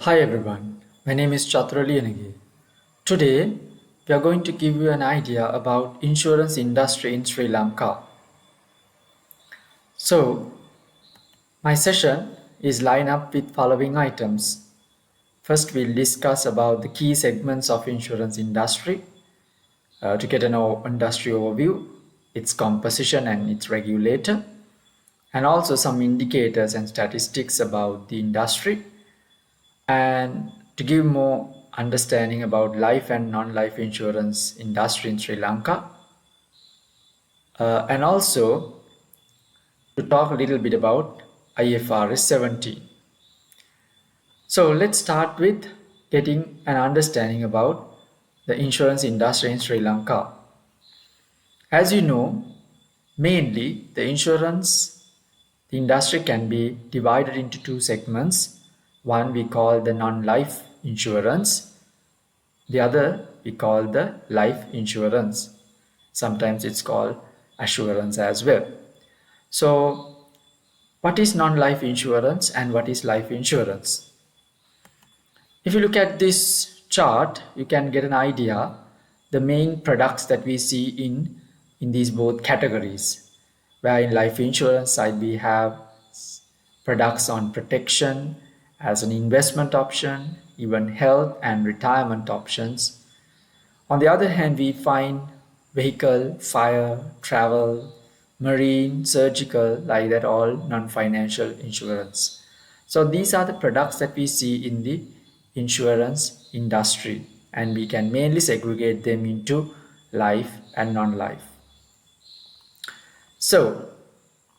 Hi everyone, my name is Chatura Liyanage. Today we are going to give you an idea about insurance industry in Sri Lanka. So my session is lined up with following items. First we'll discuss about the key segments of insurance industry to get an industry overview, its composition and its regulator, and also some indicators and statistics about the industry and to give more understanding about life and non-life insurance industry in Sri Lanka, and also to talk a little bit about IFRS 17. So let's start with getting an understanding about the insurance industry in Sri Lanka. As you know, mainly the industry can be divided into two segments. One we call the non-life insurance. The other we call the life insurance. Sometimes it's called assurance as well. So, what is non life insurance and what is life insurance? If you look at this chart, you can get an idea the main products that we see in these both categories. Where in life insurance side we have products on protection as an investment option, even health and retirement options. On the other hand, we find vehicle, fire, travel, marine, surgical, like that, all non-financial insurance. So these are the products that we see in the insurance industry, and we can mainly segregate them into life and non-life. So,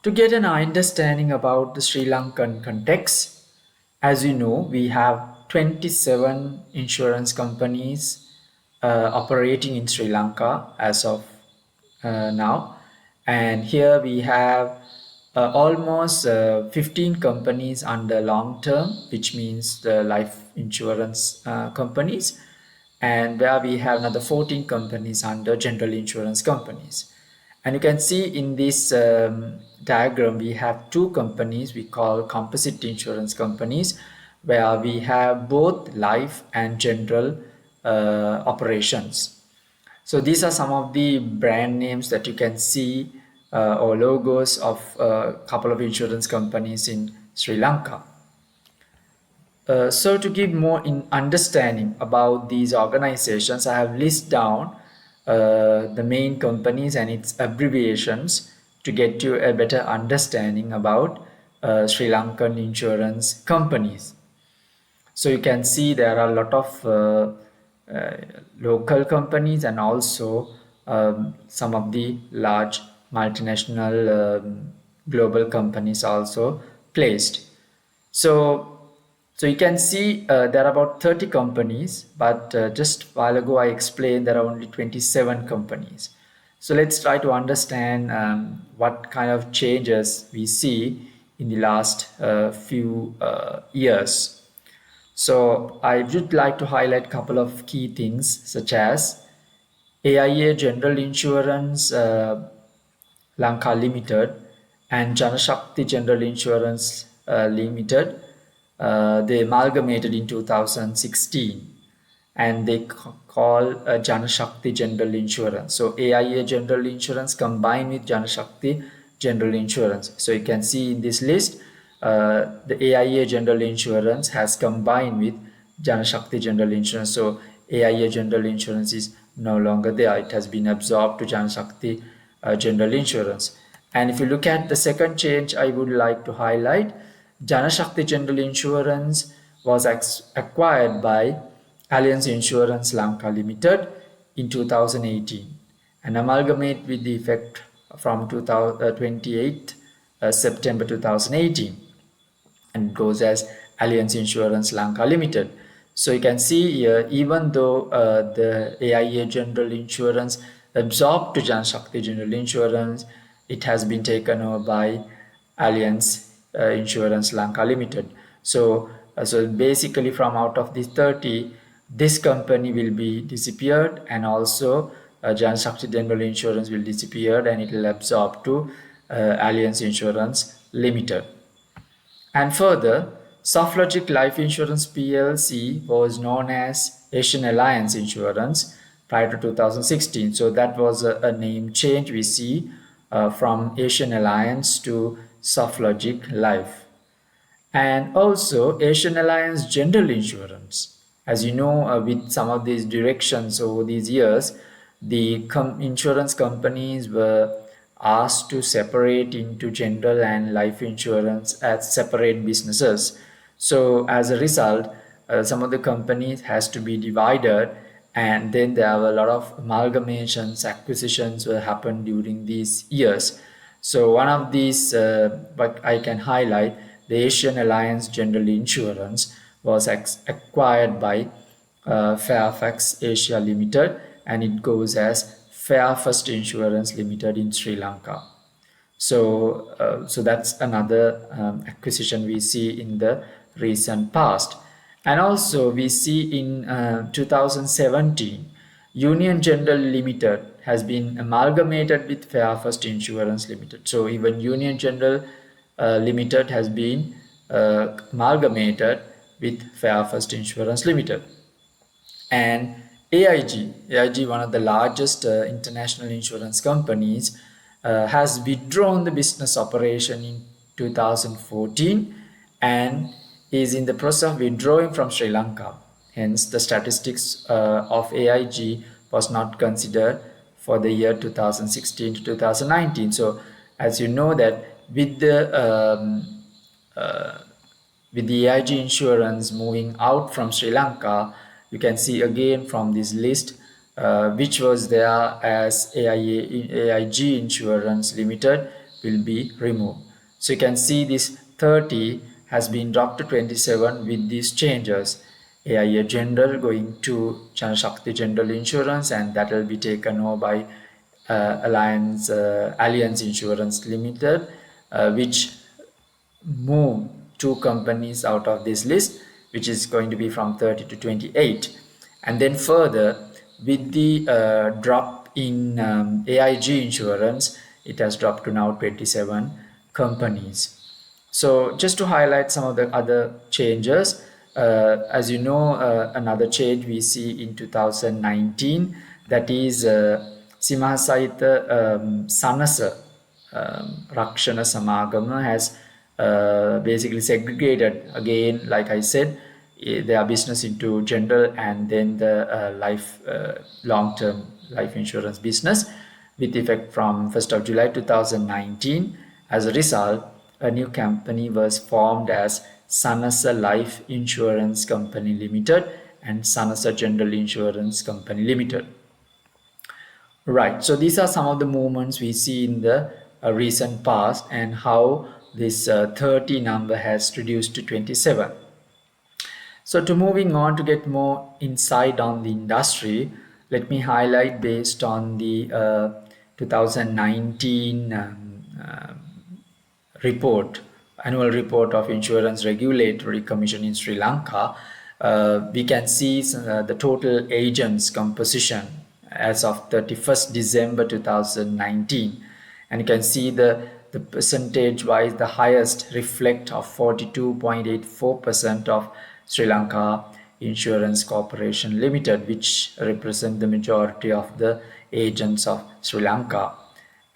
to get an understanding about the Sri Lankan context, as you know, we have 27 insurance companies operating in Sri Lanka as of now. And here we have almost 15 companies under long term, which means the life insurance companies, and where we have another 14 companies under general insurance companies. And you can see in this diagram, we have two companies we call composite insurance companies, where we have both life and general operations. So these are some of the brand names that you can see or logos of a couple of insurance companies in Sri Lanka. So to give more in understanding about these organizations, I have listed down the main companies and its abbreviations to get you a better understanding about Sri Lankan insurance companies. So you can see there are a lot of uh, local companies and also some of the large multinational global companies also placed. So, so you can see there are about 30 companies, but just a while ago I explained there are only 27 companies. So let's try to understand what kind of changes we see in the last few years. So I would like to highlight a couple of key things such as AIA General Insurance Lanka Limited and Janashakti General Insurance Limited. They amalgamated in 2016 and they call Janashakti General Insurance. So AIA General Insurance combined with Janashakti General Insurance. So you can see in this list, the AIA General Insurance has combined with Janashakti General Insurance. So AIA General Insurance is no longer there. It has been absorbed to Janashakti General Insurance. And if you look at the second change, I would like to highlight Janashakti General Insurance was acquired by Allianz Insurance Lanka Limited in 2018 and amalgamate with the effect from 28 September 2018 and goes as Allianz Insurance Lanka Limited. So you can see here, even though the AIA General Insurance absorbed to Janashakti General Insurance, it has been taken over by Allianz Insurance Lanka Limited. So basically from out of these 30, this company will be disappeared, and also Janashakti General Insurance will disappear and it will absorb to Allianz Insurance Limited. And further, SoftLogic Life Insurance PLC was known as Asian Alliance Insurance prior to 2016. So that was a name change we see from Asian Alliance to SoftLogic Life. And also Asian Alliance General Insurance. As you know, with some of these directions over these years, the insurance companies were asked to separate into general and life insurance as separate businesses. So as a result, some of the companies has to be divided, and then there are a lot of amalgamations, acquisitions will happen during these years. So one of these, what I can highlight, the Asian Alliance General Insurance was acquired by Fairfax Asia Limited, and it goes as Fairfirst Insurance Limited in Sri Lanka. So that's another acquisition we see in the recent past. And also we see in 2017, Union General Limited has been amalgamated with Fairfirst Insurance Limited. So even Union General Limited has been amalgamated with Fairfirst Insurance Limited. And AIG, one of the largest international insurance companies, has withdrawn the business operation in 2014 and is in the process of withdrawing from Sri Lanka. Hence, the statistics of AIG was not considered for the year 2016 to 2019. So, as you know that with the AIG insurance moving out from Sri Lanka, you can see again from this list which was there as AIG Insurance Limited will be removed. So you can see this 30 has been dropped to 27 with these changes. AIA General going to Channel Shakti General Insurance, and that will be taken over by Alliance Insurance Limited, which move two companies out of this list, which is going to be from 30 to 28. And then further, with the drop in AIG insurance, it has dropped to now 27 companies. So just to highlight some of the other changes, as you know, another change we see in 2019, that is Simahasahita Sanasa Rakshana Samagama has basically segregated again, like I said, their business into general and then the long-term life insurance business with effect from 1st of July 2019. As a result, a new company was formed as Sanasa Life Insurance Company Limited and Sanasa General Insurance Company Limited. Right, so these are some of the movements we see in the recent past and how this 30 number has reduced to 27. So to moving on to get more insight on the industry, let me highlight based on the 2019 annual report of Insurance Regulatory Commission in Sri Lanka. We can see the total agents composition as of 31st December 2019, and you can see the percentage wise the highest reflect of 42.84% of Sri Lanka Insurance Corporation Limited, which represent the majority of the agents of Sri Lanka.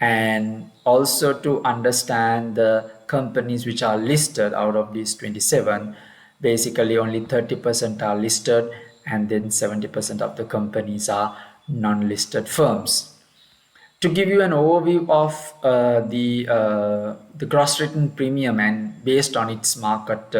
And also to understand the companies which are listed out of these 27, basically only 30% are listed, and then 70% of the companies are non-listed firms. To give you an overview of the gross written premium and based on its market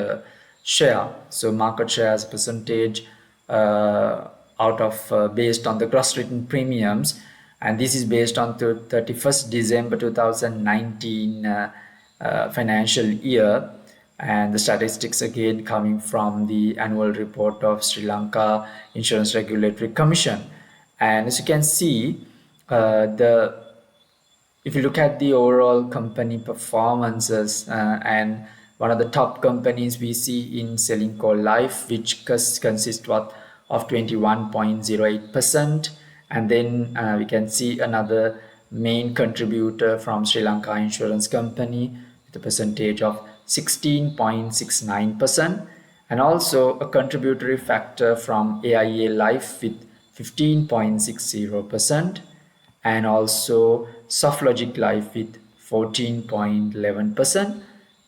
share, so market share as a percentage out of based on the gross written premiums, and this is based on the 31st December 2019 financial year, and the statistics again coming from the annual report of Sri Lanka Insurance Regulatory Commission. And as you can see, if you look at the overall company performances, and one of the top companies we see in Selingco Life, which consists of 21.08%, and then we can see another main contributor from Sri Lanka Insurance Company with a percentage of 16.69%, and also a contributory factor from AIA Life with 15.60%, and also SoftLogic Life with 14.11%,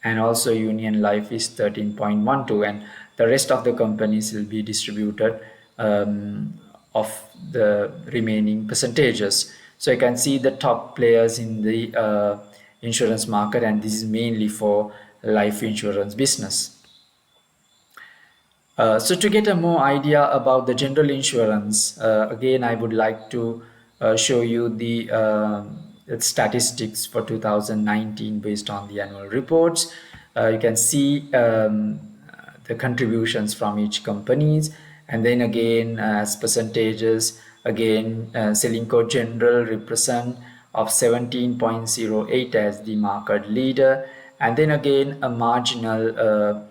and also Union Life is 13.12%, and the rest of the companies will be distributed of the remaining percentages. So you can see the top players in the insurance market, and this is mainly for life insurance business. So to get a more idea about the general insurance, again I would like to show you the statistics for 2019 based on the annual reports. You can see the contributions from each companies, and then again as percentages, again Selinco General represent of 17.08 as the market leader, and then again a marginal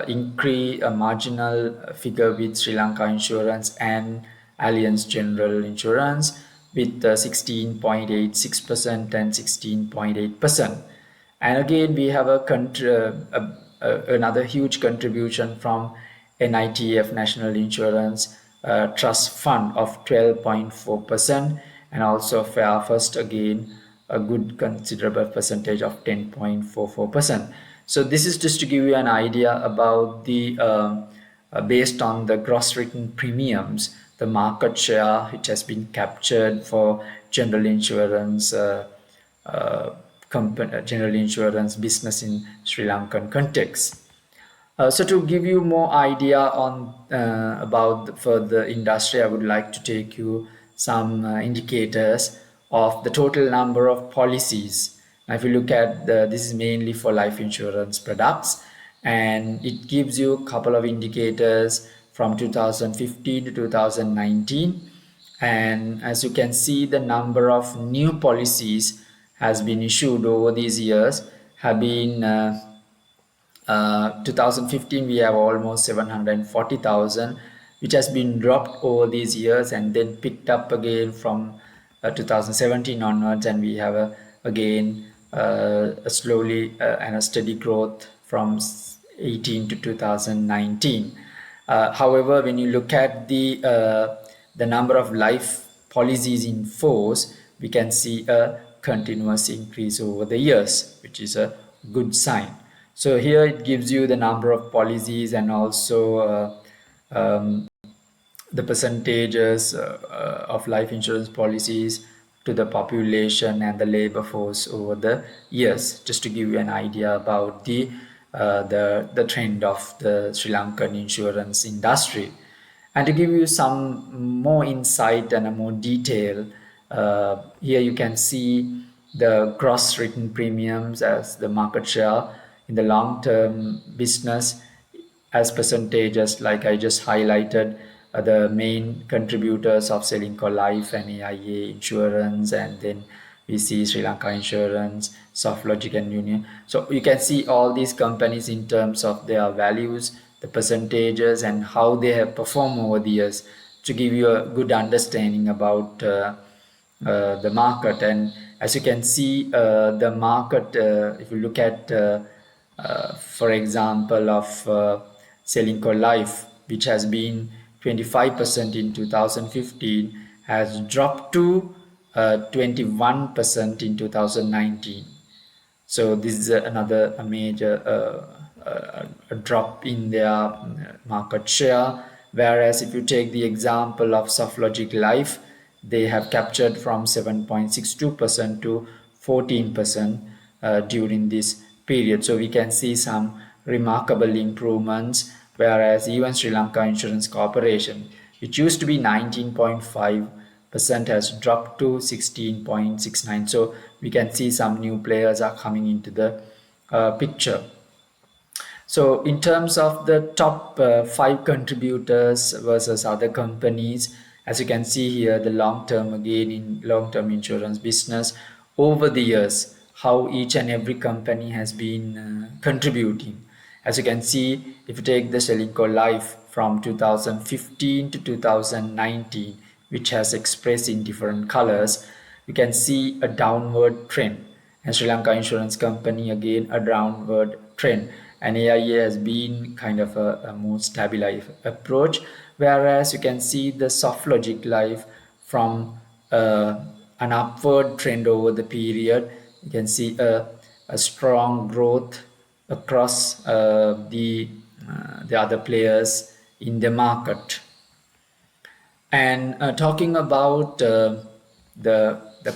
increase, a marginal figure with Sri Lanka Insurance and Allianz General Insurance with 16.86% and 16.8%. And again we have another huge contribution from NITF National Insurance Trust Fund of 12.4%, and also Fairfirst again a good considerable percentage of 10.44%. So this is just to give you an idea about the based on the gross written premiums, the market share which has been captured for general insurance general insurance business in Sri Lankan context. So to give you more idea on about for the industry, I would like to take you some indicators of the total number of policies. Now, if you look at this is mainly for life insurance products, and it gives you a couple of indicators from 2015 to 2019. And as you can see, the number of new policies has been issued over these years have been 2015 we have almost 740,000, which has been dropped over these years and then picked up again from 2017 onwards, and we have again a slowly and a steady growth from 18 to 2019. However, when you look at the number of life policies in force, we can see a continuous increase over the years, which is a good sign. So here it gives you the number of policies and also the percentages of life insurance policies to the population and the labor force over the years, just to give you an idea about the trend of the Sri Lankan insurance industry. And to give you some more insight and a more detail, here you can see the gross written premiums as the market share in the long-term business as percentages, like I just highlighted the main contributors of Selinco Life and AIA Insurance, and then we see Sri Lanka Insurance, SoftLogic and Union. So you can see all these companies in terms of their values, the percentages, and how they have performed over the years to give you a good understanding about the market. And as you can see, the market, if you look at for example of Selinco Life, which has been 25% in 2015, has dropped to 21% in 2019. So this is another major a drop in their market share. Whereas if you take the example of SoftLogic Life, they have captured from 7.62% to 14% during this period. So we can see some remarkable improvements, whereas even Sri Lanka Insurance Corporation, which used to be 19.5%, has dropped to 16.69%. So we can see some new players are coming into the picture. So in terms of the top 5 contributors versus other companies, as you can see here, the long-term, again in long-term insurance business, over the years, how each and every company has been contributing. As you can see, if you take the Selinco Life from 2015 to 2019, which has expressed in different colors, you can see a downward trend. And Sri Lanka Insurance Company, again a downward trend, and AIA has been kind of a more stabilized approach, whereas you can see the soft logic life from an upward trend over the period. You can see a strong growth across the other players in the market. And talking about the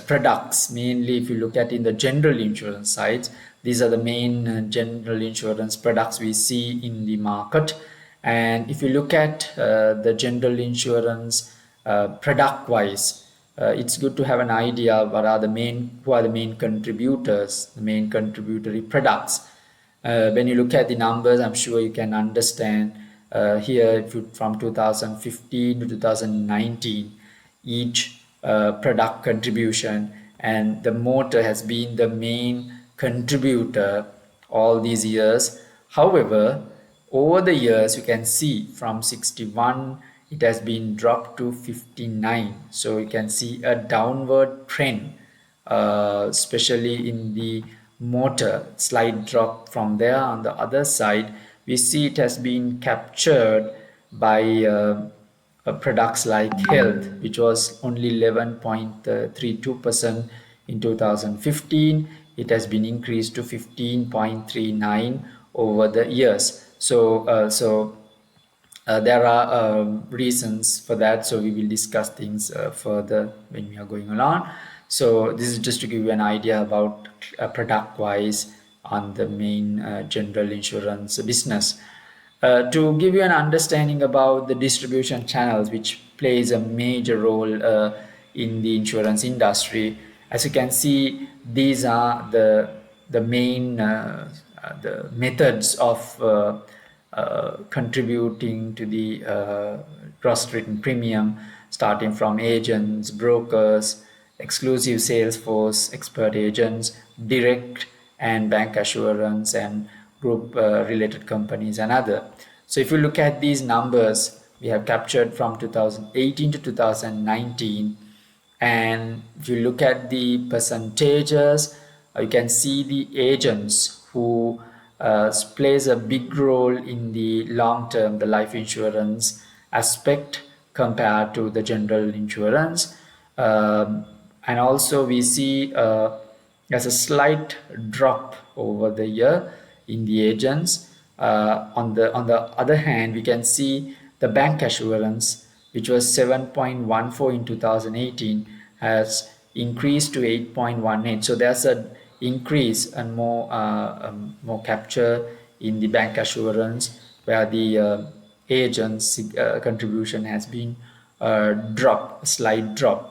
products, mainly if you look at in the general insurance sides, these are the main general insurance products we see in the market. And if you look at the general insurance product wise, it's good to have an idea what are the main who are the main contributors, the main contributory products. When you look at the numbers, I'm sure you can understand here if you, from 2015 to 2019, each product contribution, and the motor has been the main contributor all these years. However, over the years, you can see from 61, it has been dropped to 59. So you can see a downward trend, especially in the motor, slight drop from there. On the other side, we see it has been captured by products like health, which was only 11.32% in 2015. It has been increased to 15.39 over the years. So there are reasons for that, so we will discuss things further when we are going along. So this is just to give you an idea about product wise on the main general insurance business. To give you an understanding about the distribution channels, which plays a major role in the insurance industry, as you can see, these are the main the methods of contributing to the gross written premium, starting from agents, brokers, exclusive sales force, expert agents, direct and bank assurance, and group related companies and other. So if you look at these numbers, we have captured from 2018 to 2019, and if you look at the percentages, you can see the agents who plays a big role in the long term, the life insurance aspect compared to the general insurance. And also we see there's a slight drop over the year in the agents. On the other hand, we can see the bank assurance, which was 7.14 in 2018, has increased to 8.18. So there's an increase and more capture in the bank assurance, where the agents contribution has been a slight drop.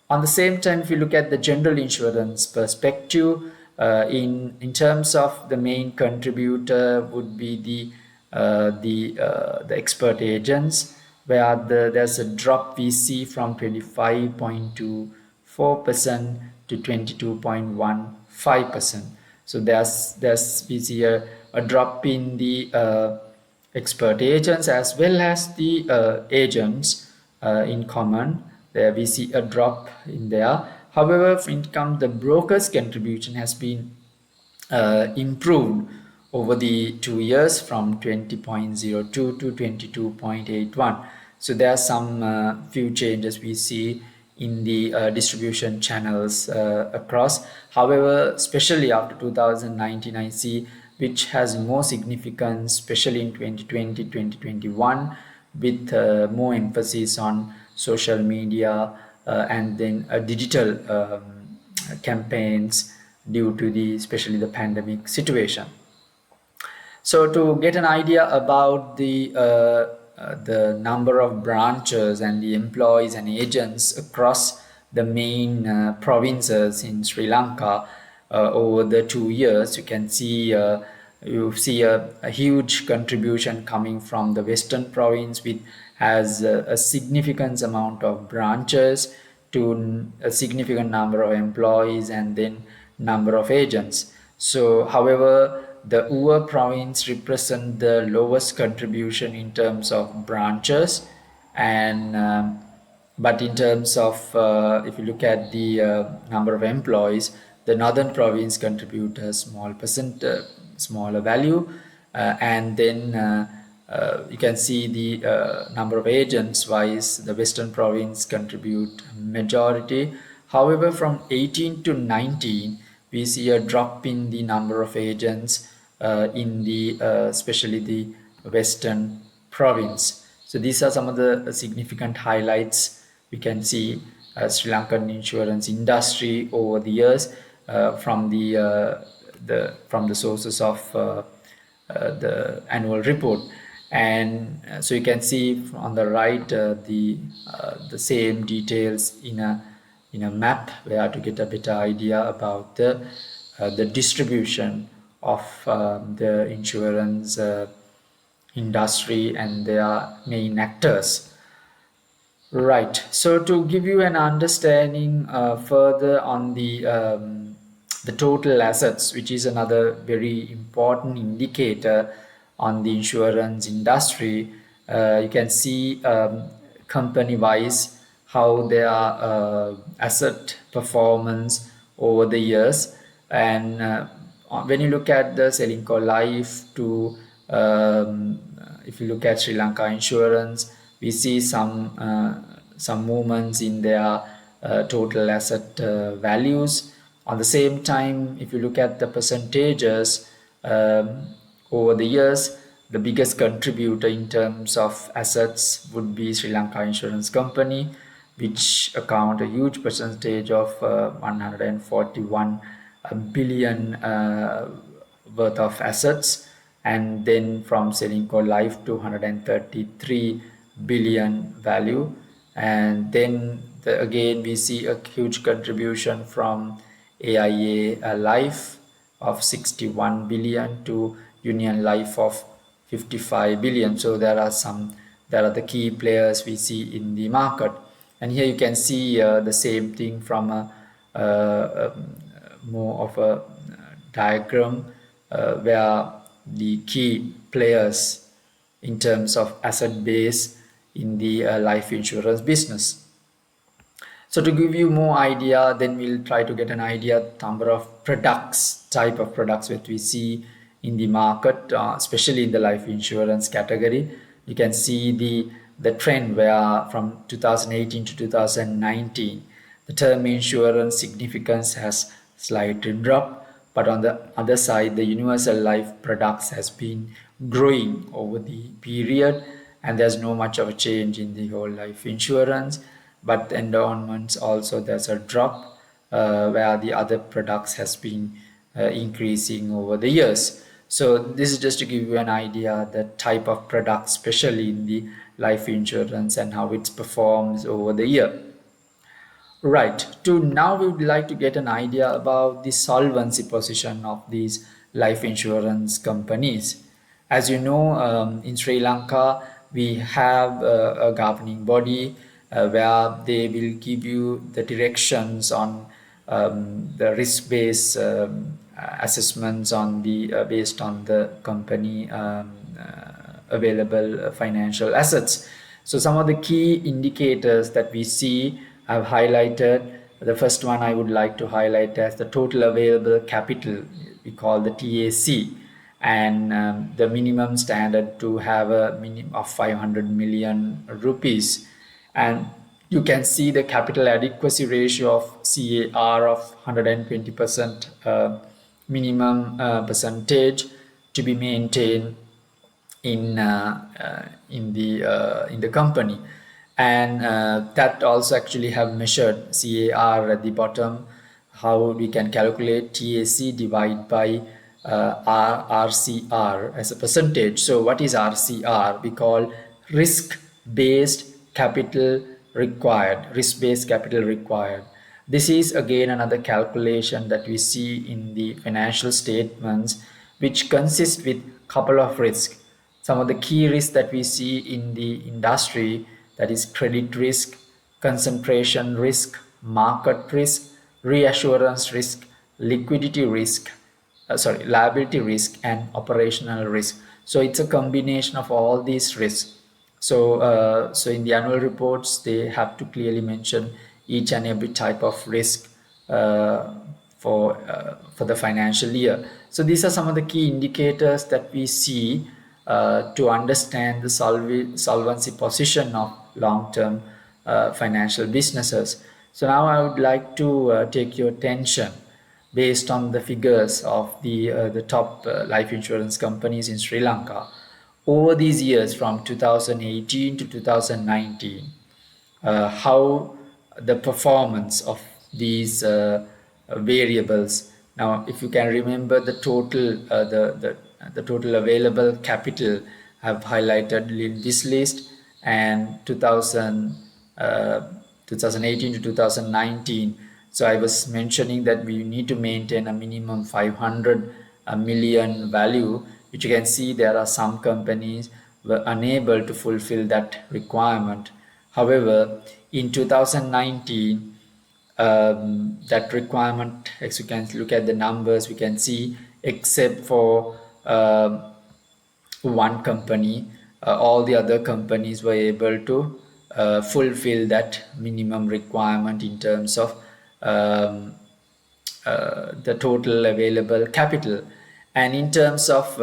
On the same time, if you look at the general insurance perspective, in terms of the main contributor would be the expert agents, where there's a drop we see from 25.24% to 22.15%. So there's we see a drop in the expert agents as well as the agents in common. There we see a drop in there. However, when it comes, the broker's contribution has been improved over the 2 years from 20.02 to 22.81. So there are some few changes we see in the distribution channels across. However, especially after 2019, I see which has more significance, especially in 2020, 2021, with more emphasis on social media and then digital campaigns due to especially the pandemic situation. So to get an idea about the number of branches and the employees and agents across the main provinces in Sri Lanka over the 2 years, you can see you see a huge contribution coming from the Western province, which has a significant amount of branches to a significant number of employees and then number of agents. So, however, the Ua province represent the lowest contribution in terms of branches, and but in terms of if you look at the number of employees, the northern province contribute a small percent smaller value, and then you can see the number of agents wise. The Western province contribute majority. However, from 18 to 19 we see a drop in the number of agents in the especially the Western province. So these are some of the significant highlights we can see Sri Lankan insurance industry over the years from the sources of the annual report. And so you can see on the right the same details in a map where to get a better idea about the distribution of the insurance industry and their main actors. Right. So to give you an understanding further on the total assets, which is another very important indicator on the insurance industry, you can see company-wise how their asset performance over the years. And when you look at the Sri Life to if you look at Sri Lanka insurance, we see some movements in their total asset values. On the same time, if you look at the percentages over the years, the biggest contributor in terms of assets would be Sri Lanka Insurance Company, which account a huge percentage of 141 billion worth of assets, and then from Selinco Life to 133 billion value. And then again we see a huge contribution from AIA Life of 61 billion to Union Life of 55 billion. So there are the key players we see in the market. And here you can see the same thing from a more of a diagram where the key players in terms of asset base in the life insurance business. So to give you more idea, then we'll try to get an idea number of products, type of products that we see in the market, especially in the life insurance category. You can see the trend where from 2018 to 2019, the term insurance significance has slightly dropped, but on the other side, the universal life products has been growing over the period, and there's no much of a change in the whole life insurance. But the endowments also there's a drop where the other products has been increasing over the years. So this is just to give you an idea the type of products, especially in the life insurance, and how it performs over the year. Right. To now we would like to get an idea about the solvency position of these life insurance companies. As you know, in Sri Lanka, we have a governing body where they will give you the directions on the risk-based assessments on the based on the company available financial assets. So some of the key indicators that we see I've highlighted. The first one I would like to highlight as the total available capital, we call the TAC, and the minimum standard to have a minimum of 500 million rupees. And you can see the capital adequacy ratio of CAR of 120% minimum percentage to be maintained in the company. And that also actually have measured CAR at the bottom, how we can calculate TAC divided by RCR as a percentage. So what is RCR? We call risk-based capital required, risk-based capital required. This is again another calculation that we see in the financial statements, which consist with couple of risks. Some of the key risks that we see in the industry, that is credit risk, concentration risk, market risk, reassurance risk, liquidity risk, liability risk, and operational risk. So it's a combination of all these risks. So in the annual reports, they have to clearly mention each and every type of risk for the financial year. So these are some of the key indicators that we see to understand the solvency position of long-term financial businesses. So now I would like to take your attention based on the figures of the top life insurance companies in Sri Lanka over these years from 2018 to 2019, how the performance of these variables. Now, if you can remember the total, the total available capital I've highlighted in this list, and 2018 to 2019. So I was mentioning that we need to maintain a minimum 500 million value, which you can see there are some companies were unable to fulfill that requirement. However, in 2019, that requirement, as you can look at the numbers, we can see except for one company, all the other companies were able to fulfill that minimum requirement in terms of um, the total available capital. And in terms of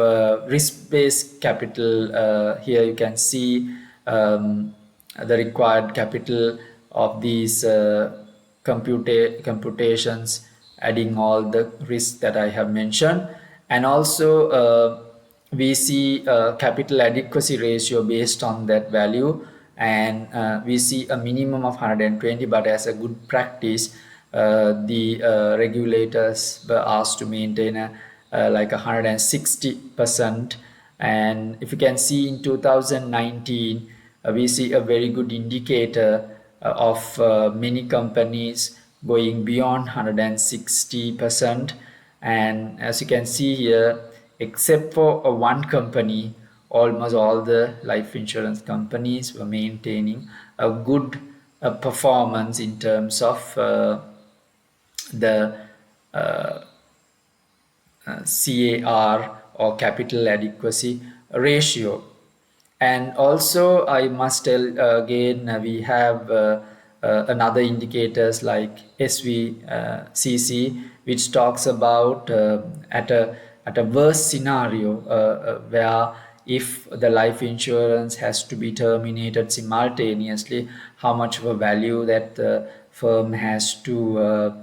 risk-based capital, here you can see the required capital of these computations, adding all the risks that I have mentioned. And also we see capital adequacy ratio based on that value, and we see a minimum of 120, but as a good practice, the regulators were asked to maintain like 160%. And if you can see in 2019, we see a very good indicator of many companies going beyond 160%. And as you can see here, except for one company, almost all the life insurance companies were maintaining a good performance in terms of the CAR, or capital adequacy ratio. And also I must tell again, we have another indicators like SVCC, which talks about at a worst scenario where if the life insurance has to be terminated simultaneously, how much of a value that the firm has to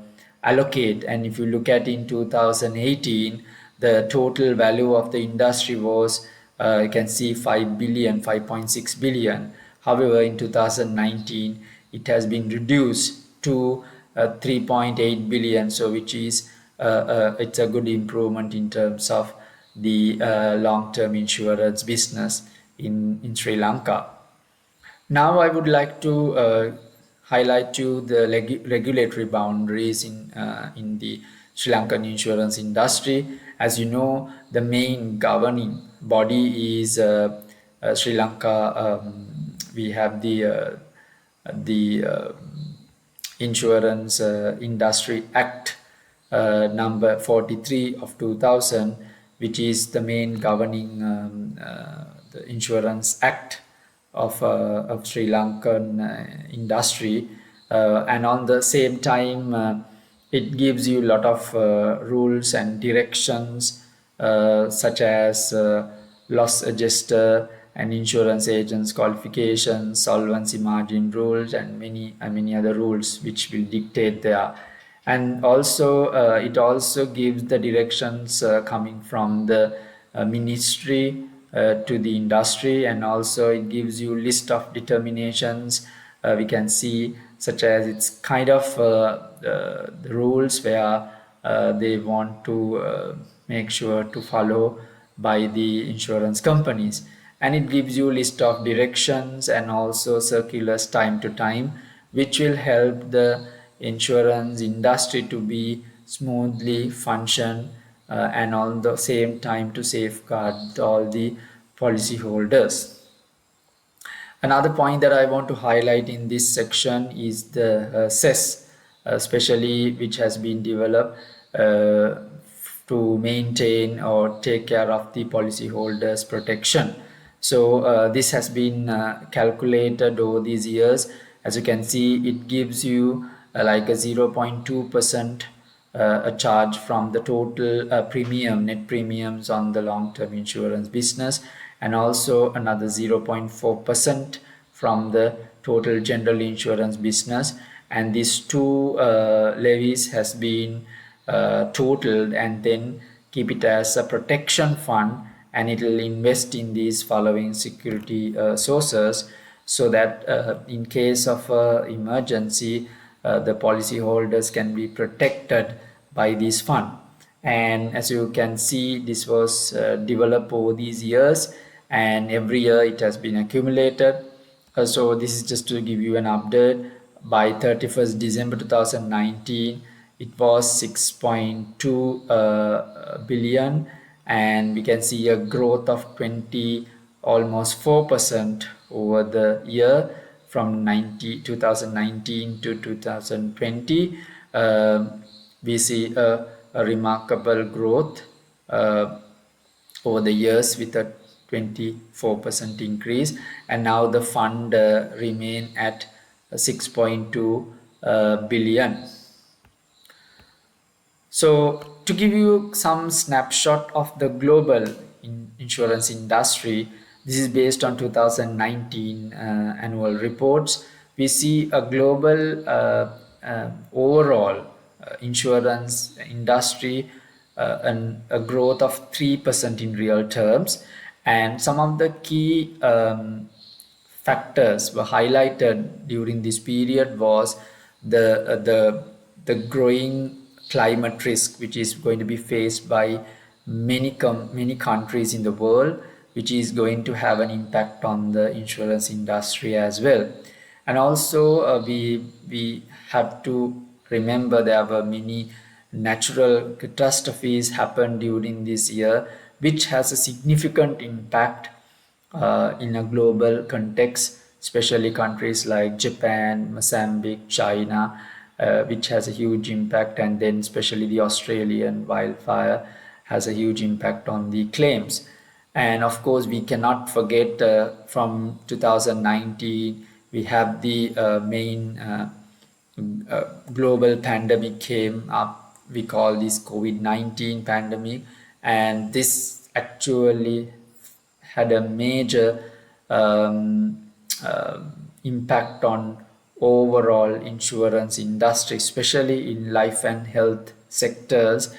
allocate. And if you look at in 2018, the total value of the industry was you can see 5 billion, 5.6 billion. However, in 2019 it has been reduced to 3.8 billion, so which is it's a good improvement in terms of the long-term insurance business in Sri Lanka. Now I would like to highlight you the regulatory boundaries in the Sri Lankan insurance industry. As you know, the main governing body is Sri Lanka. We have the Insurance Industry Act number 43 of 2000, which is the main governing the Insurance Act of Sri Lankan industry, and on the same time it gives you a lot of rules and directions such as loss adjuster and insurance agents qualifications, solvency margin rules, and many other rules which will dictate there. And also it also gives the directions coming from the ministry to the industry, and also it gives you list of determinations we can see, such as it's kind of the rules where they want to make sure to follow by the insurance companies. And it gives you list of directions and also circulars time to time, which will help the insurance industry to be smoothly function and on the same time to safeguard all the policyholders. Another point that I want to highlight in this section is the CES, especially which has been developed to maintain or take care of the policyholders' protection. So this has been calculated over these years. As you can see, it gives you like a 0.2% a charge from the total net premiums on the long-term insurance business, and also another 0.4% from the total general insurance business. And these two levies has been totaled and then keep it as a protection fund, and it will invest in these following security sources, so that in case of emergency, the policyholders can be protected by this fund. And as you can see, this was developed over these years, and every year it has been accumulated. So this is just to give you an update. By 31st December 2019, it was 6.2 billion, and we can see a growth of almost 4% over the year from 2019 to 2020. We see a remarkable growth over the years with a 24% increase, and now the fund remain at 6.2 billion. So to give you some snapshot of the global insurance industry, this is based on 2019 annual reports. We see a global overall insurance industry and a growth of 3% in real terms, and some of the key factors were highlighted during this period was the growing climate risk, which is going to be faced by many countries in the world, which is going to have an impact on the insurance industry as well. And also we have to remember there were many natural catastrophes happened during this year, which has a significant impact in a global context, especially countries like Japan, Mozambique, China, which has a huge impact, and then especially the Australian wildfire has a huge impact on the claims. And of course, we cannot forget from 2019, we have the main global pandemic came up. We call this COVID-19 pandemic, and this actually had a major impact on overall insurance industry, especially in life and health sectors.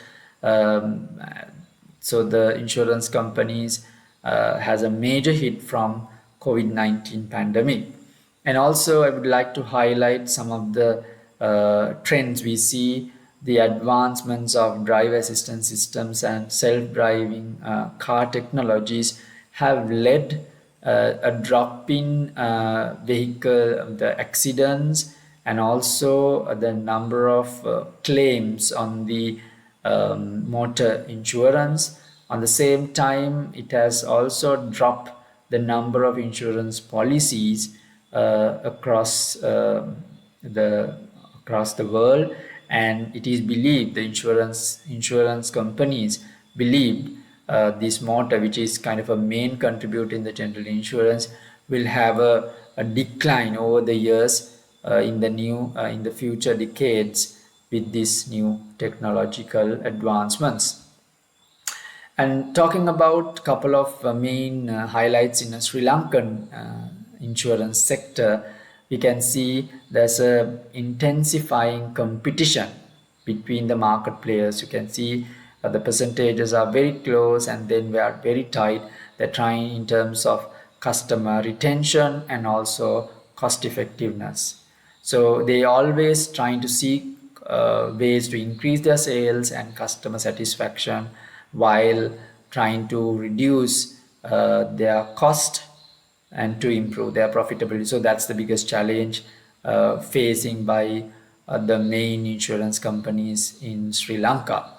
So the insurance companies has a major hit from COVID-19 pandemic. And also I would like to highlight some of the trends we see. The advancements of driver assistance systems and self-driving car technologies have led a drop in vehicle the accidents, and also the number of claims on the motor insurance. On the same time, it has also dropped the number of insurance policies across the world, and it is believed the insurance companies believed this motor, which is kind of a main contributor in the general insurance, will have a decline over the years in the future decades with these new technological advancements. And talking about a couple of main highlights in the Sri Lankan insurance sector, we can see there's a intensifying competition between the market players. You can see the percentages are very close, and then we are very tight. They're trying in terms of customer retention and also cost effectiveness. So they always trying to seek ways to increase their sales and customer satisfaction while trying to reduce their cost and to improve their profitability. So that's the biggest challenge facing by the main insurance companies in Sri Lanka.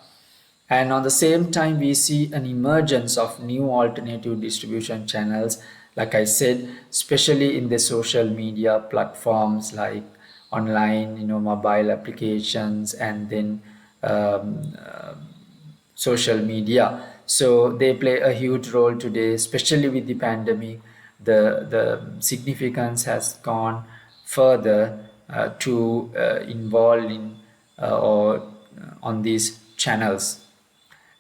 And on the same time, we see an emergence of new alternative distribution channels, like I said, especially in the social media platforms like online, mobile applications, and then social media. So they play a huge role today, especially with the pandemic. The significance has gone further to involve in or on these channels.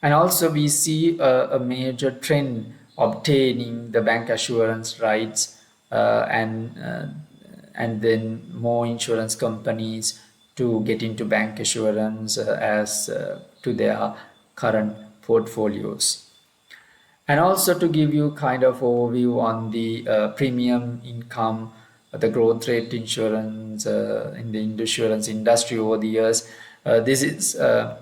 And also we see a major trend obtaining the bank assurance rights, and then more insurance companies to get into bank assurance as to their current portfolios. And also to give you kind of overview on the premium income, the growth rate insurance in the insurance industry over the years. This is to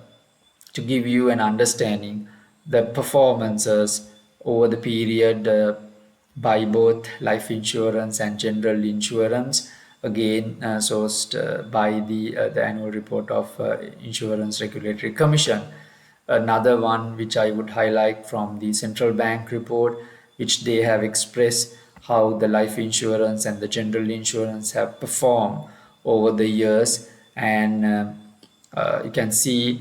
give you an understanding the performances over the period by both life insurance and general insurance, again sourced by the annual report of Insurance Regulatory Commission. Another one which I would highlight from the central bank report, which they have expressed how the life insurance and the general insurance have performed over the years. And you can see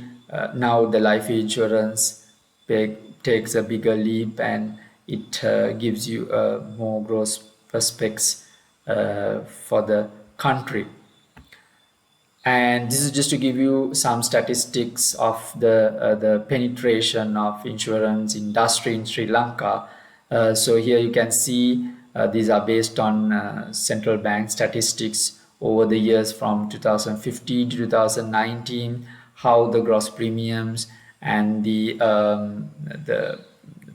now the life insurance takes a bigger leap, and it gives you more growth prospects for the country. And this is just to give you some statistics of the penetration of insurance industry in Sri Lanka. So here you can see these are based on central bank statistics over the years from 2015 to 2019, how the gross premiums and the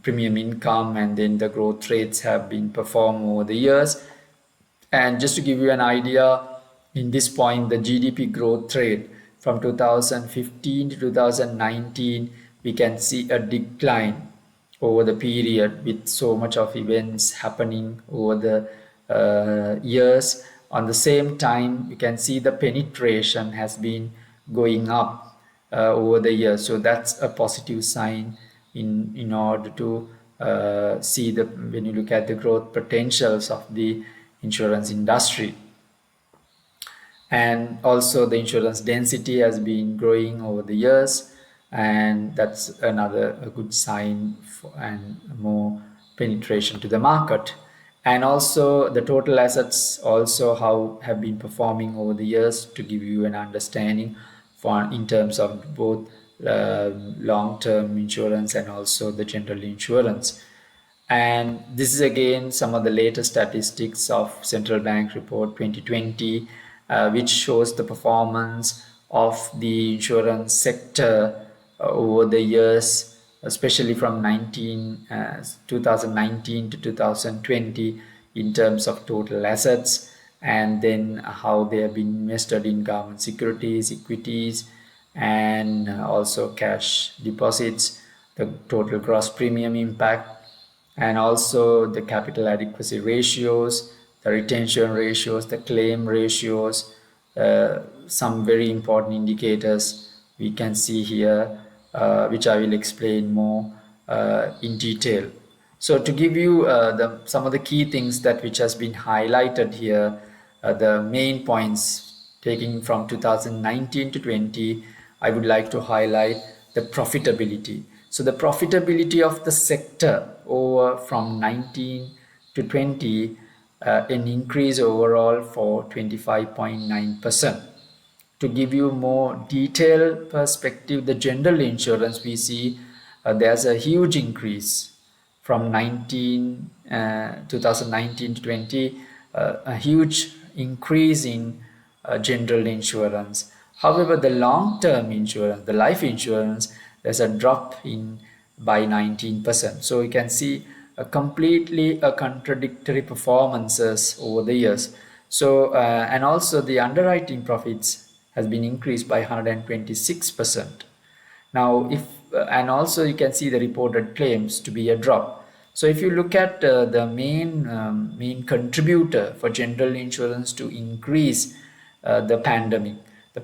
premium income and then the growth rates have been performed over the years. And just to give you an idea, in this point, the GDP growth rate from 2015 to 2019, we can see a decline over the period with so much of events happening over the years. On the same time, you can see the penetration has been going up over the years. So that's a positive sign in order to see the when you look at the growth potentials of the insurance industry. And also the insurance density has been growing over the years, and that's another a good sign for, and more penetration to the market. And also the total assets also how have been performing over the years, to give you an understanding for in terms of both long-term insurance and also the general insurance. And this is again some of the latest statistics of Central Bank Report 2020, which shows the performance of the insurance sector over the years, especially from 2019 to 2020 in terms of total assets, and then how they have been invested in government securities, equities, and also cash deposits, the total gross premium impact, and also the capital adequacy ratios, the retention ratios, the claim ratios, some very important indicators we can see here, which I will explain more in detail. So to give you some of the key things that which has been highlighted here, the main points taking from 2019 to 20, I would like to highlight the profitability. So the profitability of the sector over from 19 to 20, an increase overall for 25.9%. To give you more detailed perspective, the general insurance we see there's a huge increase from 2019 to 20, a huge increase in general insurance. However, the long-term insurance, the life insurance, there's a drop in by 19%. So you can see a completely contradictory performances over the years. So and also the underwriting profits has been increased by 126%. Now, if and also you can see the reported claims to be a drop. So if you look at the main contributor for general insurance to increase, the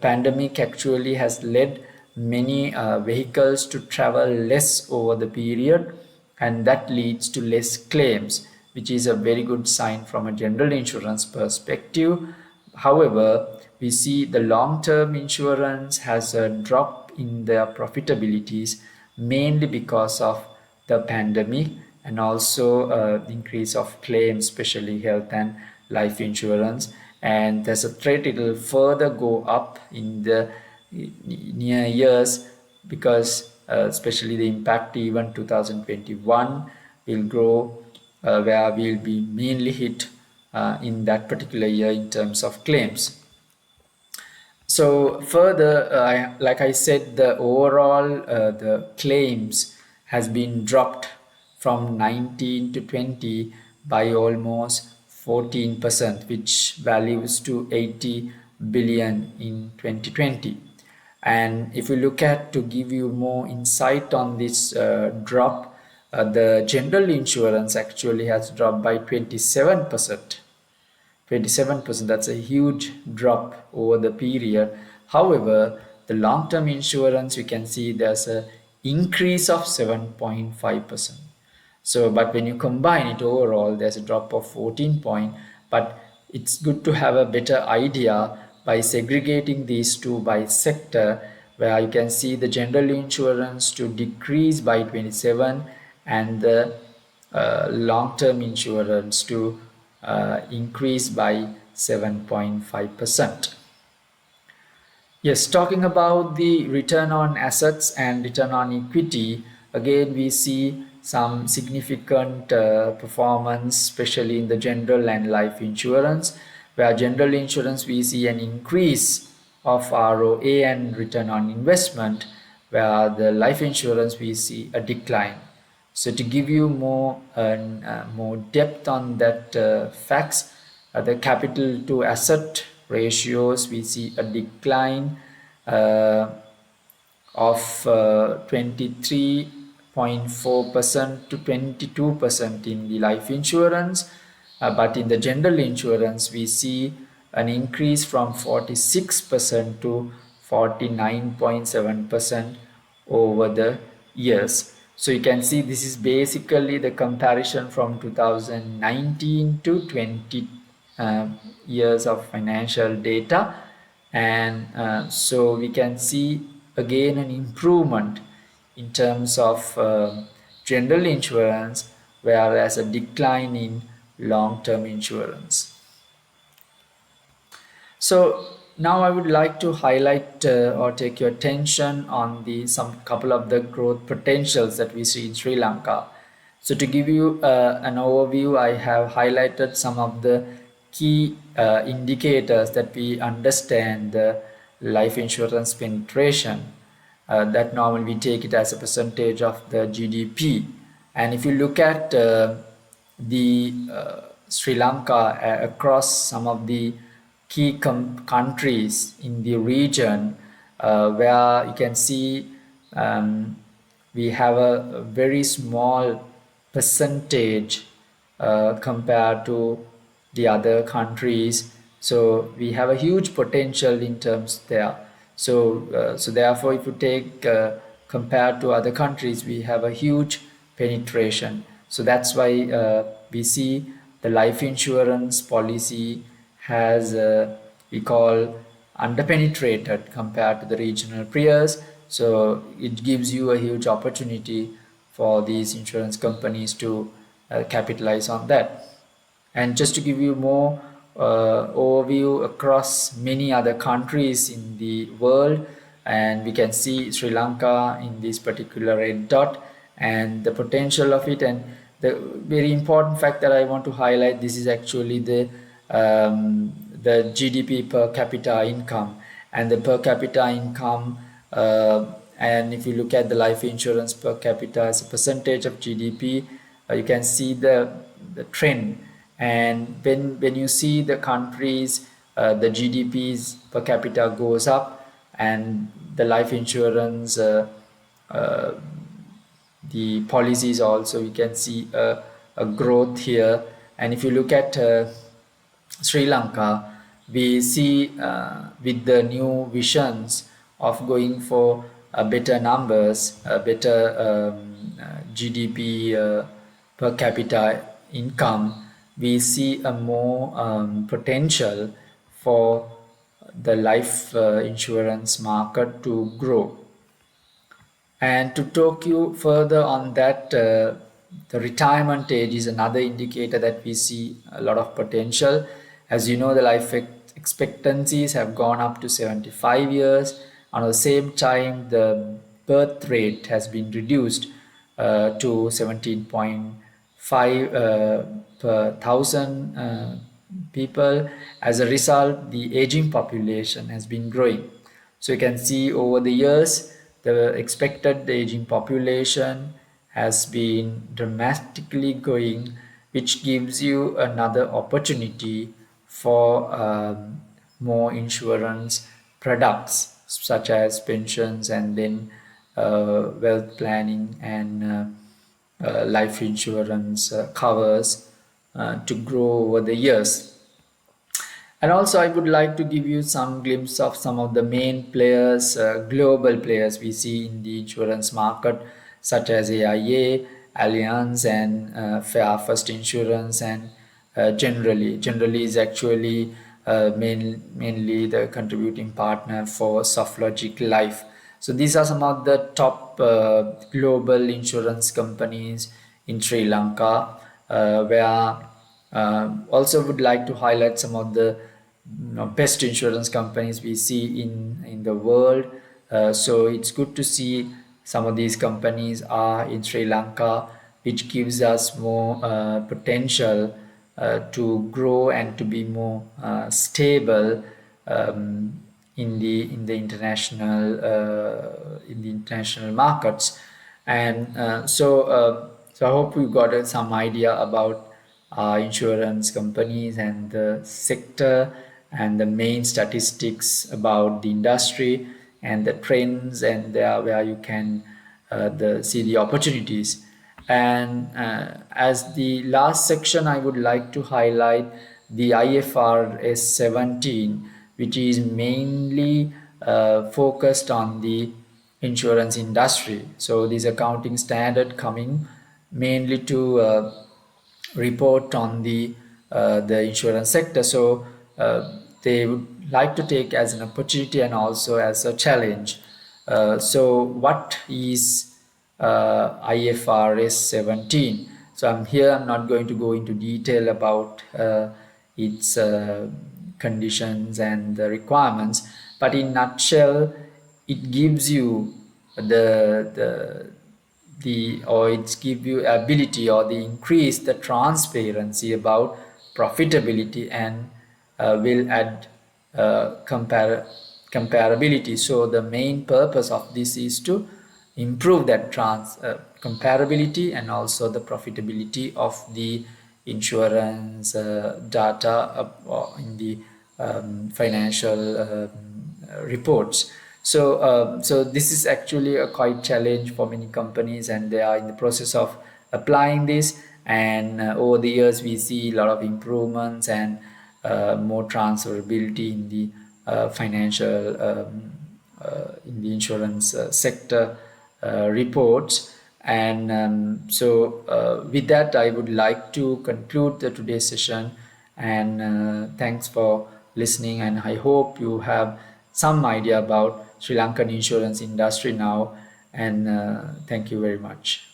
pandemic actually has led many vehicles to travel less over the period, and that leads to less claims, which is a very good sign from a general insurance perspective. However, we see the long-term insurance has a drop in their profitabilities, mainly because of the pandemic, and also the increase of claims, especially health and life insurance. And there's a threat it will further go up in the near years, because especially the impact even 2021 will grow, where we'll be mainly hit in that particular year in terms of claims. So further, like I said, the overall the claims has been dropped from 19 to 20 by almost 14%, which values to 80 billion in 2020. And if you look at, to give you more insight on this drop, the general insurance actually has dropped by 27%. 27%, that's a huge drop over the period. However, the long-term insurance, you can see there's a increase of 7.5%. So but when you combine it overall, there's a drop of 14 point. But it's good to have a better idea by segregating these two by sector, where you can see the general insurance to decrease by 27 and the long-term insurance to increase by 7.5%. Yes, talking about the return on assets and return on equity, again we see some significant performance, especially in the general and life insurance, where general insurance we see an increase of ROA and return on investment, where the life insurance we see a decline. So to give you more depth on that facts, the capital to asset ratios, we see a decline uh, of 23.4% to 22% in the life insurance, but in the general insurance we see an increase from 46% to 49.7% over the years. So you can see this is basically the comparison from 2019 to 20 years of financial data. And so we can see again an improvement in terms of general insurance, whereas a decline in long-term insurance. So now I would like to highlight or take your attention on the some couple of the growth potentials that we see in Sri Lanka. So to give you an overview, I have highlighted some of the key indicators that we understand the life insurance penetration. That normally we take it as a percentage of the GDP. And if you look at the Sri Lanka across some of the key countries in the region, where you can see we have a very small percentage compared to the other countries. So we have a huge potential in terms there. So therefore, if you take compared to other countries, we have a huge penetration. So that's why we see the life insurance policy has we call underpenetrated compared to the regional peers. So it gives you a huge opportunity for these insurance companies to capitalize on that. And just to give you more overview across many other countries in the world, and we can see Sri Lanka in this particular red dot and the potential of it. And the very important fact that I want to highlight, this is actually the GDP per capita income, and the per capita income and if you look at the life insurance per capita as a percentage of GDP, you can see the trend. And when you see the countries, the GDPs per capita goes up, and the life insurance uh, the policies also, we can see a growth here. And if you look at Sri Lanka, we see with the new visions of going for better numbers, better GDP per capita income, we see a more potential for the life insurance market to grow. And to talk you further on that, the retirement age is another indicator that we see a lot of potential. As you know, the life expectancies have gone up to 75 years, and at the same time the birth rate has been reduced to 17.5 per thousand people. As a result, the aging population has been growing. So you can see over the years, the expected aging population has been dramatically going, which gives you another opportunity for more insurance products such as pensions, and then wealth planning and life insurance covers to grow over the years. And also, I would like to give you some glimpse of some of the main players, global players we see in the insurance market, such as AIA, Allianz, and Fair First Insurance, and generally is actually mainly the contributing partner for SoftLogic Life. So these are some of the top global insurance companies in Sri Lanka, where also would like to highlight some of the best insurance companies we see in the world. So it's good to see some of these companies are in Sri Lanka, which gives us more potential to grow and to be more stable in the international markets. And so I hope you got some idea about insurance companies and the sector, and the main statistics about the industry and the trends, and there where you can see the opportunities. And as the last section, I would like to highlight the IFRS 17, which is mainly focused on the insurance industry. So this accounting standard coming mainly to report on the insurance sector. So they would like to take as an opportunity and also as a challenge. So what is IFRS 17? So I'm not going to go into detail about its conditions and the requirements, but in nutshell, it gives you the or it give you ability or the increase the transparency about profitability, and will add comparability. So the main purpose of this is to improve that comparability and also the profitability of the insurance data in the financial reports. So this is actually a quite challenge for many companies, and they are in the process of applying this. And over the years, we see a lot of improvements and more transferability in the financial in the insurance sector reports. And with that, I would like to conclude the today's session. And thanks for listening, and I hope you have some idea about Sri Lankan insurance industry now. And thank you very much.